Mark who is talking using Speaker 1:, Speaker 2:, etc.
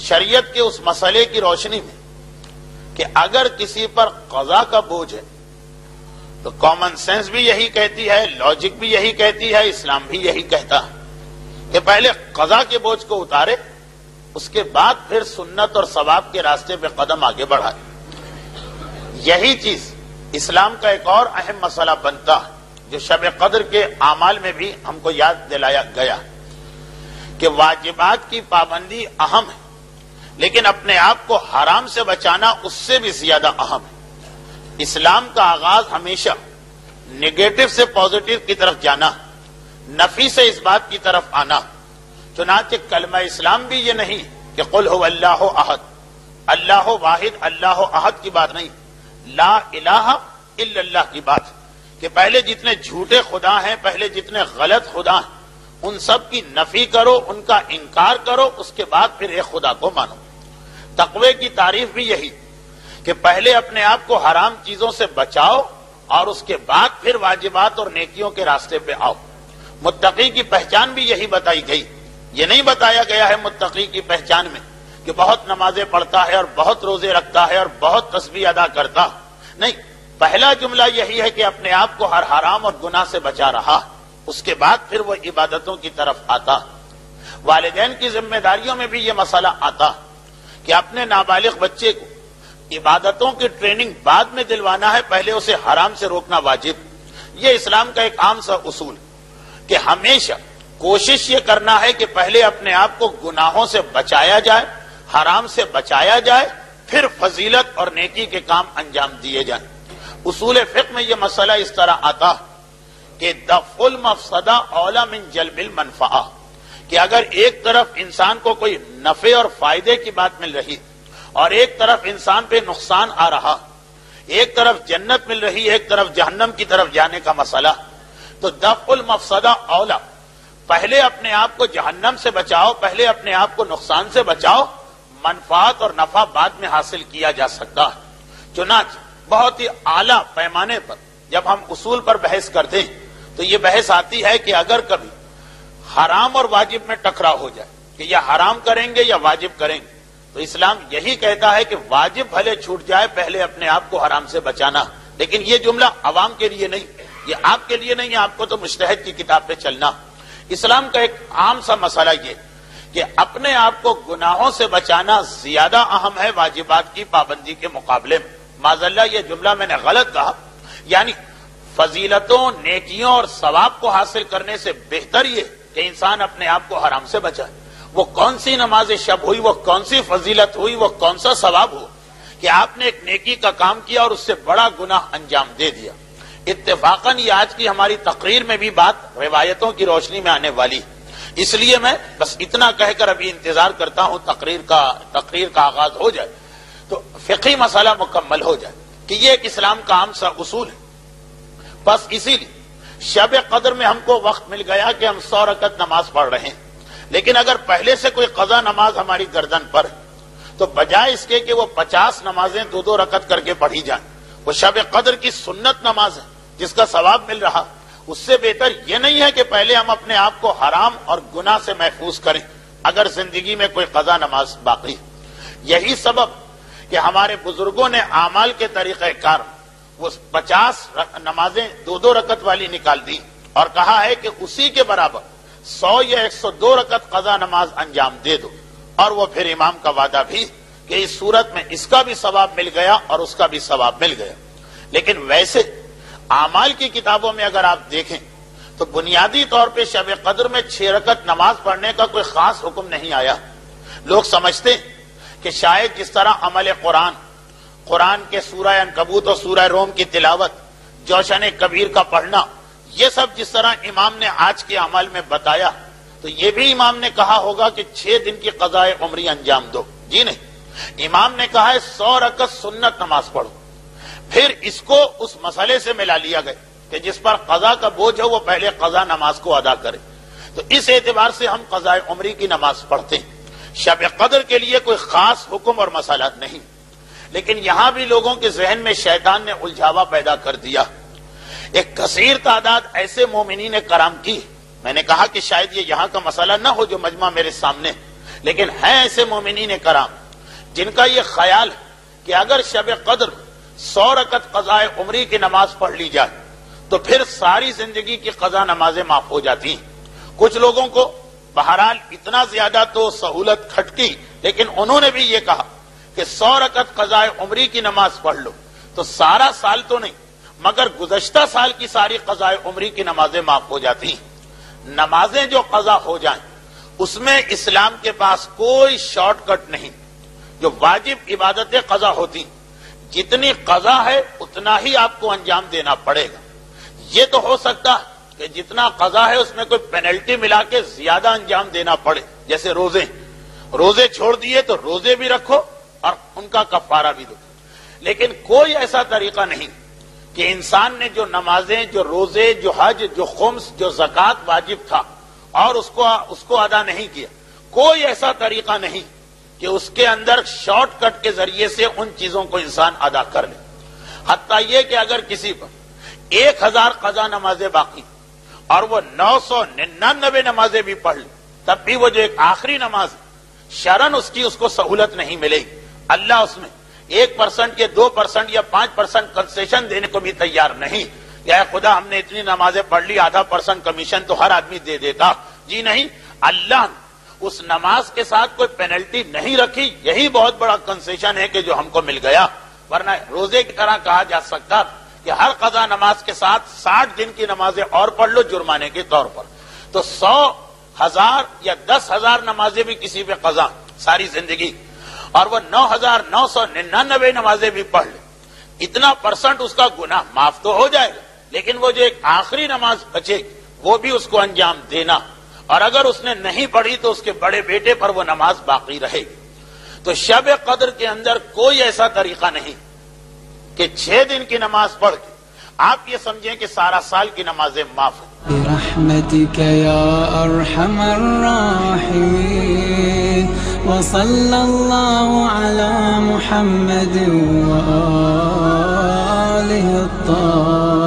Speaker 1: شریعت کے اس مسئلے کی روشنی میں کہ اگر کسی پر قضا کا بوجھ ہے تو کامن سینس بھی یہی کہتی ہے، لاجک بھی یہی کہتی ہے، اسلام بھی یہی کہتا ہے کہ پہلے قضا کے بوجھ کو اتارے، اس کے بعد پھر سنت اور ثواب کے راستے پہ قدم آگے بڑھائے۔ یہی چیز اسلام کا ایک اور اہم مسئلہ بنتا ہے جو شب قدر کے اعمال میں بھی ہم کو یاد دلایا گیا کہ واجبات کی پابندی اہم ہے، لیکن اپنے آپ کو حرام سے بچانا اس سے بھی زیادہ اہم ہے۔ اسلام کا آغاز ہمیشہ نگیٹو سے پازیٹو کی طرف جانا، نفی سے اس بات کی طرف آنا۔ چنانچہ کلمہ اسلام بھی یہ نہیں کہ قل هو اللہ احد، اللہ واحد، اللہ احد کی بات نہیں، لا الہ الا اللہ کی بات کہ پہلے جتنے جھوٹے خدا ہیں، پہلے جتنے غلط خدا ہیں، ان سب کی نفی کرو، ان کا انکار کرو، اس کے بعد پھر ایک خدا کو مانو۔ تقوی کی تعریف بھی یہی کہ پہلے اپنے آپ کو حرام چیزوں سے بچاؤ اور اس کے بعد پھر واجبات اور نیکیوں کے راستے پہ آؤ۔ متقی کی پہچان بھی یہی بتائی گئی، یہ نہیں بتایا گیا ہے متقی کی پہچان میں کہ بہت نمازیں پڑھتا ہے اور بہت روزے رکھتا ہے اور بہت تسبیح ادا کرتا، نہیں، پہلا جملہ یہی ہے کہ اپنے آپ کو ہر حرام اور گناہ سے بچا رہا، اس کے بعد پھر وہ عبادتوں کی طرف آتا۔ والدین کی ذمہ داریوں میں بھی یہ مسئلہ آتا کہ اپنے نابالغ بچے کو عبادتوں کی ٹریننگ بعد میں دلوانا ہے، پہلے اسے حرام سے روکنا واجب۔ یہ اسلام کا ایک عام سا اصول کہ ہمیشہ کوشش یہ کرنا ہے کہ پہلے اپنے آپ کو گناہوں سے بچایا جائے، حرام سے بچایا جائے، پھر فضیلت اور نیکی کے کام انجام دیے جائیں۔ اصول فقہ میں یہ مسئلہ اس طرح آتا کہ دفع المفسدہ اولی من جلب المنفعہ، کہ اگر ایک طرف انسان کو کوئی نفع اور فائدے کی بات مل رہی اور ایک طرف انسان پہ نقصان آ رہا، ایک طرف جنت مل رہی، ایک طرف جہنم کی طرف جانے کا مسئلہ، تو دفع المفسدہ اولا، پہلے اپنے آپ کو جہنم سے بچاؤ، پہلے اپنے آپ کو نقصان سے بچاؤ، منفعت اور نفع بعد میں حاصل کیا جا سکتا ہے۔ چنانچہ بہت ہی اعلیٰ پیمانے پر جب ہم اصول پر بحث کرتے ہیں تو یہ بحث آتی ہے کہ اگر کبھی حرام اور واجب میں ٹکراؤ ہو جائے کہ یا حرام کریں گے یا واجب کریں گے، تو اسلام یہی کہتا ہے کہ واجب بھلے چھوٹ جائے، پہلے اپنے آپ کو حرام سے بچانا۔ لیکن یہ جملہ عوام کے لیے نہیں، یہ آپ کے لیے نہیں ہے، آپ کو تو مجتہد کی کتاب پہ چلنا۔ اسلام کا ایک عام سا مسئلہ یہ کہ اپنے آپ کو گناہوں سے بچانا زیادہ اہم ہے واجبات کی پابندی کے مقابلے میں۔ معذاللہ یہ جملہ میں نے غلط کہا، یعنی فضیلتوں، نیکیوں اور ثواب کو حاصل کرنے سے بہتر یہ کہ انسان اپنے آپ کو حرام سے بچائے۔ وہ کون سی نماز شب ہوئی، وہ کون سی فضیلت ہوئی، وہ کون سا ثواب ہو کہ آپ نے ایک نیکی کا کام کیا اور اس سے بڑا گناہ انجام دے دیا۔ اتفاقاً یہ آج کی ہماری تقریر میں بھی بات روایتوں کی روشنی میں آنے والی، اس لیے میں بس اتنا کہہ کر ابھی انتظار کرتا ہوں تقریر کا آغاز ہو جائے تو فقہی مسئلہ مکمل ہو جائے کہ یہ ایک اسلام کا عام سا اصول ہے۔ بس اسی لیے شب قدر میں ہم کو وقت مل گیا کہ ہم 100 رکعت نماز پڑھ رہے ہیں، لیکن اگر پہلے سے کوئی قضا نماز ہماری گردن پر ہے تو بجائے اس کے کہ وہ 50 نمازیں 2 رکعت کر کے پڑھی جائیں، وہ شب قدر کی سنت نماز ہے جس کا ثواب مل رہا، اس سے بہتر یہ نہیں ہے کہ پہلے ہم اپنے آپ کو حرام اور گناہ سے محفوظ کریں اگر زندگی میں کوئی قضا نماز باقی۔ یہی سبب کہ ہمارے بزرگوں نے اعمال کے طریقہ کار وہ 50 نمازیں 2 رکعت والی نکال دی اور کہا ہے کہ اسی کے برابر 100 یا 102 رکعت قضا نماز انجام دے دو، اور وہ پھر امام کا وعدہ بھی کہ اس صورت میں اس کا بھی ثواب مل گیا اور اس کا بھی ثواب مل گیا۔ لیکن ویسے اعمال کی کتابوں میں اگر آپ دیکھیں تو بنیادی طور پہ شب قدر میں 6 رکعت نماز پڑھنے کا کوئی خاص حکم نہیں آیا۔ لوگ سمجھتے ہیں کہ شاید جس طرح عمل قرآن کے سورہ عنکبوت اور سورہ روم کی تلاوت، جوشن کبیر کا پڑھنا، یہ سب جس طرح امام نے آج کے عمل میں بتایا تو یہ بھی امام نے کہا ہوگا کہ 6 دن کی قضاء عمری انجام دو۔ جی نہیں، امام نے کہا ہے 100 رکعت سنت نماز پڑھو، پھر اس کو اس مسئلے سے ملا لیا گیا کہ جس پر قضا کا بوجھ ہے وہ پہلے قضا نماز کو ادا کرے، تو اس اعتبار سے ہم قضاء عمری کی نماز پڑھتے ہیں۔ شب قدر کے لیے کوئی خاص حکم اور مسئلہ نہیں، لیکن یہاں بھی لوگوں کے ذہن میں شیطان نے الجھاوا پیدا کر دیا۔ ایک کثیر تعداد ایسے مومنین کرام کی، میں نے کہا کہ شاید یہ یہاں کا مسئلہ نہ ہو جو مجمع میرے سامنے، لیکن ہیں ایسے مومنین کرام جن کا یہ خیال ہے کہ اگر شب قدر 100 رکعت قضاء عمری کی نماز پڑھ لی جائے تو پھر ساری زندگی کی قضا نمازیں معاف ہو جاتی ہیں۔ کچھ لوگوں کو بہرحال اتنا زیادہ تو سہولت کھٹکی، لیکن انہوں نے بھی یہ کہا کہ 100 رکعت قضاء عمری کی نماز پڑھ لو تو سارا سال تو نہیں مگر گزشتہ سال کی ساری قضاء عمری کی نمازیں معاف ہو جاتی ہیں۔ نمازیں جو قضا ہو جائیں اس میں اسلام کے پاس کوئی شارٹ کٹ نہیں، جو واجب عبادتیں قضا ہوتی جتنی قضا ہے اتنا ہی آپ کو انجام دینا پڑے گا۔ یہ تو ہو سکتا ہے کہ جتنا قضا ہے اس میں کوئی پینلٹی ملا کے زیادہ انجام دینا پڑے، جیسے روزے چھوڑ دیے تو روزے بھی رکھو اور ان کا کفارہ بھی دو، لیکن کوئی ایسا طریقہ نہیں کہ انسان نے جو نمازیں، جو روزے، جو حج، جو خمس، جو زکوٰۃ واجب تھا اور اس کو ادا نہیں کیا، کوئی ایسا طریقہ نہیں کہ اس کے اندر شارٹ کٹ کے ذریعے سے ان چیزوں کو انسان ادا کر لے۔ حتیٰ یہ کہ اگر کسی پر 1000 قضا نمازیں باقی اور وہ 999 نمازیں بھی پڑھ لے تب بھی وہ جو ایک آخری نماز شرن اس کو سہولت نہیں ملے گی۔ اللہ اس میں 1% یا 2% یا 5% کنسیشن دینے کو بھی تیار نہیں کہ اے خدا ہم نے اتنی نمازیں پڑھ لی، ½ کمیشن تو ہر آدمی دے دیتا۔ جی نہیں، اللہ نے اس نماز کے ساتھ کوئی پینلٹی نہیں رکھی، یہی بہت بڑا کنسیشن ہے کہ جو ہم کو مل گیا، ورنہ روزے کی طرح کہا جا سکتا کہ ہر قضا نماز کے ساتھ 60 دن کی نمازیں اور پڑھ لو جرمانے کے طور پر، تو 100، 1000 یا 10,000 نمازیں بھی کسی پہ قضا ساری زندگی، اور وہ 9,999 نمازیں بھی پڑھ لے، اتنا % اس کا گناہ معاف تو ہو جائے گا، لیکن وہ جو ایک آخری نماز بچے گی وہ بھی اس کو انجام دینا، اور اگر اس نے نہیں پڑھی تو اس کے بڑے بیٹے پر وہ نماز باقی رہے گی۔ تو شب قدر کے اندر کوئی ایسا طریقہ نہیں کہ 6 دن کی نماز پڑھ کے آپ یہ سمجھیں کہ سارا سال کی نمازیں معاف ہیں۔
Speaker 2: برحمتك يا أرحم الراحمين وصلى الله على محمد وآله الطاهرين